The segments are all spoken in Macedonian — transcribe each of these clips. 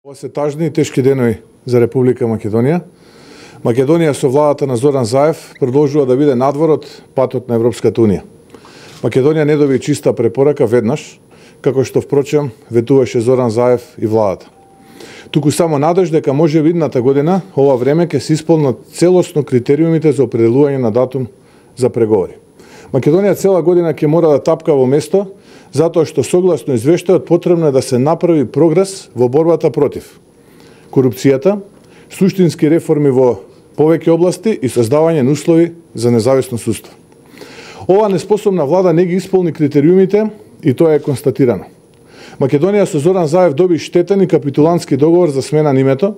Ова се тажни и тешки денови за Република Македонија. Македонија со владата на Зоран Заев продолжува да биде надвор од патот на Европската Унија. Македонија не доби чиста препорака веднаш, како што впрочем ветуваше Зоран Заев и владата. Туку само надеж дека може идната година ова време ќе се исполнат целосно критериумите за определување на датум за преговори. Македонија цела година ќе мора да тапка во место, затоа што согласно извештајот потребно е да се направи прогрес во борбата против корупцијата, суштински реформи во повеќе области и создавање на услови за независно судство. Ова неспособна влада не ги исполни критериумите и тоа е констатирано. Македонија со Зоран Заев доби штетен и капитулантски договор за смена на името,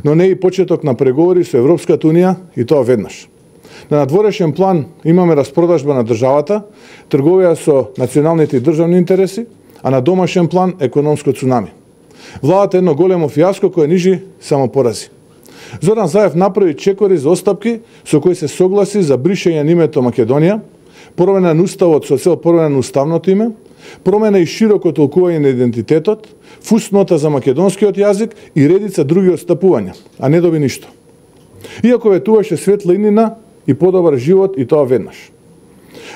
но не и почеток на преговори со Европската Унија и тоа веднаш. На надворешен план имаме распродажба на државата, трговија со националните и државни интереси, а на домашен план економско цунами. Владата е едно големо фијаско кое нижи само порази. Зоран Заев направи чекори за остапки со кои се согласи за бришење на името Македонија, промена на уставот со цел промена на уставното име, промена и широко толкување на идентитетот, фуснота за македонскиот јазик и редица други отстапувања, а не доби ништо. Иако ветуваше светла иднина и подобар живот и тоа веднаш.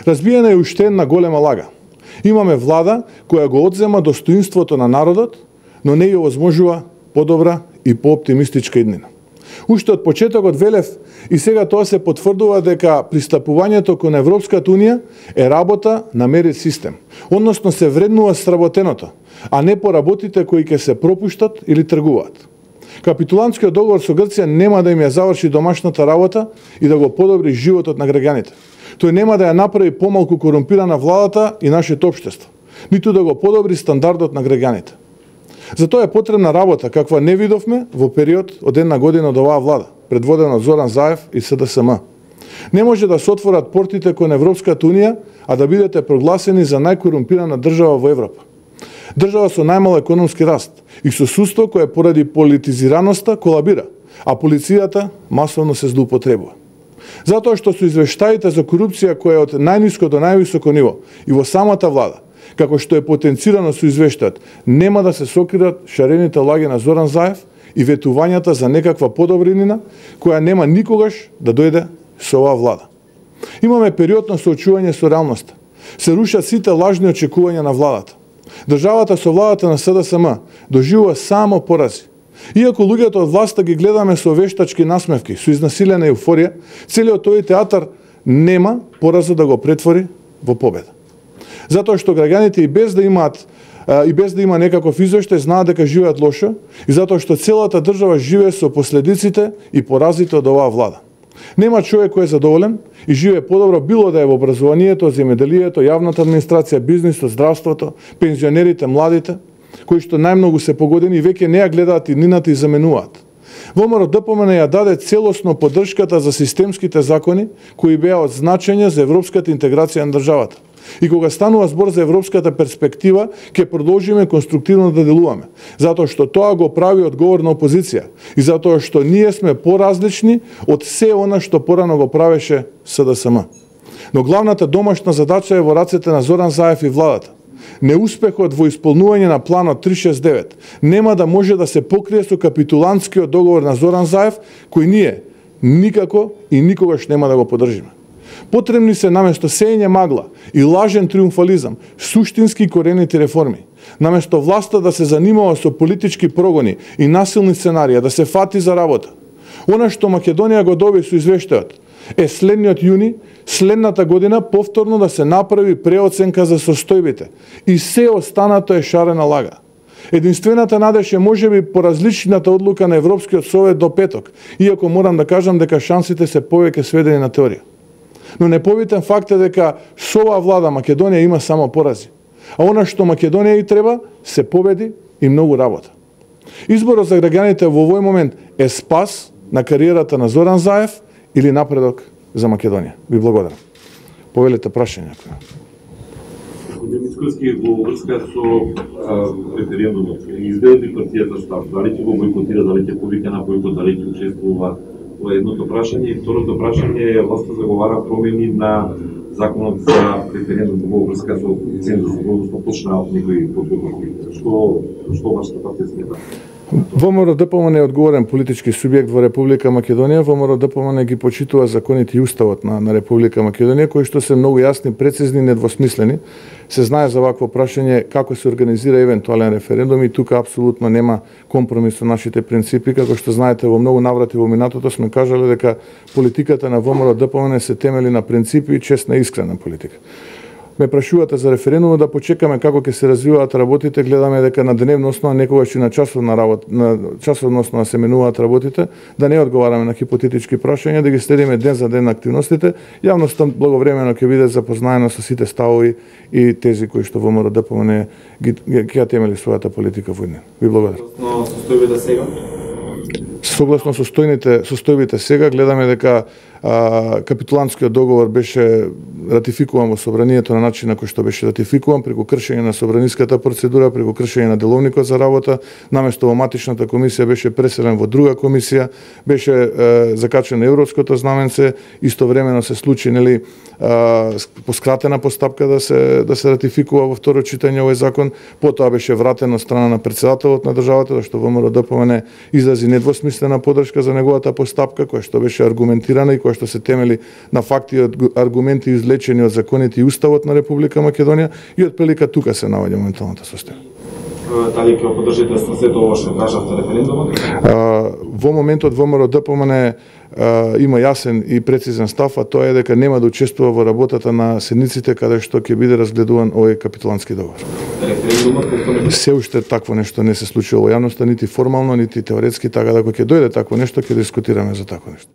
Разбиена е уште една голема лага. Имаме влада која го одзема достоинството на народот, но не ја овозможува подобра и пооптимистичка иднина. Уште од почетокот велев и сега тоа се потврдува дека пристапувањето кон Европската Унија е работа на мерит систем, односно се вреднува сработеното, а не по работите кои ќе се пропуштат или тргуваат. Капитулантскиот договор со Грција нема да им ја заврши домашната работа и да го подобри животот на граѓаните. Тој нема да ја направи помалку корумпирана владата и нашето општество, ниту да го подобри стандардот на граѓаните. Затоа е потребна работа каква не видовме во период од една година од оваа влада, предводена од Зоран Заев и СДСМ. Не може да се отворат портите кон Европската Унија, а да бидете прогласени за најкорумпирана држава во Европа. Држава со најмал економски раст и со судство кое поради политизираноста колабира, а полицијата масовно се злоупотребува. Затоа што со извештаите за корупција која е од најниско до највисоко ниво и во самата влада, како што е потенцирано со извештајот, нема да се сокријат шарените лаги на Зоран Заев и ветувањата за некаква подобринина која нема никогаш да дојде со оваа влада. Имаме период на соочување со реалноста. Се рушат сите лажни очекувања на владата. Државата со владата на СДСМ доживува само порази. Иако луѓето од власта ги гледаме со вештачки насмевки, со изнасилена еуфорија, целиот тој театар нема пораза да го претвори во победа. Затоа што граѓаните и без да има некаков извештај знаат дека живеат лошо и затоа што целата држава живее со последиците и поразите од оваа влада. Нема човек кој е задоволен и живее подобро било да е во образованието, земјоделието, јавната администрација, бизнисот, здравството, пензионерите, младите, кои што најмногу се погодени и веќе не ја гледаат иднината и заменуваат. ВМРО ДПМН ја даде целосно поддршката за системските закони кои беа од значење за европската интеграција на државата. И кога станува збор за европската перспектива, ќе продолжиме конструктивно да делуваме, затоа што тоа го прави одговорна опозиција и затоа што ние сме поразлични од се она што порано го правеше СДСМ. Но главната домашна задача е во рацете на Зоран Заев и владата. Неуспехот во исполнување на планот 369 нема да може да се покрие со капитулантскиот договор на Зоран Заев, кој ние никако и никогаш нема да го поддржиме. Потребни се наместо сеење магла и лажен триумфализам, суштински коренити реформи. Наместо власта да се занимава со политички прогони и насилни сценарија, да се фати за работа. Она што Македонија го доби со извештајот е следниот јуни, следната година повторно да се направи преоценка за состојбите и се останато е шарена лага. Единствената надеж е можеби по различната одлука на Европскиот совет до петок, иако морам да кажам дека шансите се повеќе сведени на теорија. Но непобитен факт е дека со оваа влада Македонија има само порази. А она што Македонија и треба се победи и многу работа. Изборот за граѓаните во овој момент е спас на кариерата на Зоран Заев или напредок за Македонија. Ви благодарам. Повелете прашања. Господин Мицкоски, во врска со референдумот, изгледа ли партијата став? Дали ќе го бойкотира, дали ќе повика на бойкот, дали ќе учествува во едното прашање? И второто прашање е, власта заговара промени на законот за референдум во врска со цензус, односно почнаа од некои подготовки. Што вашата партија смета? ВМРО ДПМН е одговорен политички субјект во Република Македонија. ВМРО ДПМН ги почитува законите и уставот на Република Македонија, кои што се многу јасни, прецизни, недвосмислени. Се знае за вакво прашање како се организира евентуален референдум и тука апсолутно нема компромис со нашите принципи. Како што знаете, во многу наврати во минатото сме кажале дека политиката на ВМРО ДПМН се темели на принципи и честна и искрена политика. Ме прашувате за референдумот, да почекаме како ќе се развиваат работите, гледаме дека на дневна основа, некогаш и на часовна основа се менуваат работите, да не одговараме на хипотетички прашања, да ги следиме ден за ден активностите. Јавноста благовремено ќе биде запознаена со сите ставови и тези кои што ВМРО ДПМН ќе темели својата политика во ден. Ви благодарам. Согласно состојбите сега, гледаме дека капитулантскиот договор беше ратификуван во собранието на начин на кој што беше ратификуван, преку кршење на собраниската процедура, преку кршење на деловникот за работа, наместо во матичната комисија беше преселен во друга комисија, беше закачен европското знаменце, истовремено се случи по скратена постапка да се ратификува во второ читање овој закон, потоа беше вратен од страна на претседателот на државата, зашто ВМРО ДПМН изрази недвосмислена поддршка за неговата постапка, која што беше аргументирана и која што се темели на факти и аргументи извлечени од законите и уставот на Република Македонија, и отприлика тука се наоѓа моменталната состојба. Дали ќе поддржите сето ова што кажавте референдумот? Во моментот ВМРО ДПМН има јасен и прецизен став, а тоа е дека нема да учествува во работата на седниците каде што ќе биде разгледуван овој капитулантски договор. Се уште такво нешто не се случило во јавноста, нити формално, нити теоретски, така да кога ќе дојде такво нешто, ќе дискутираме за такво нешто.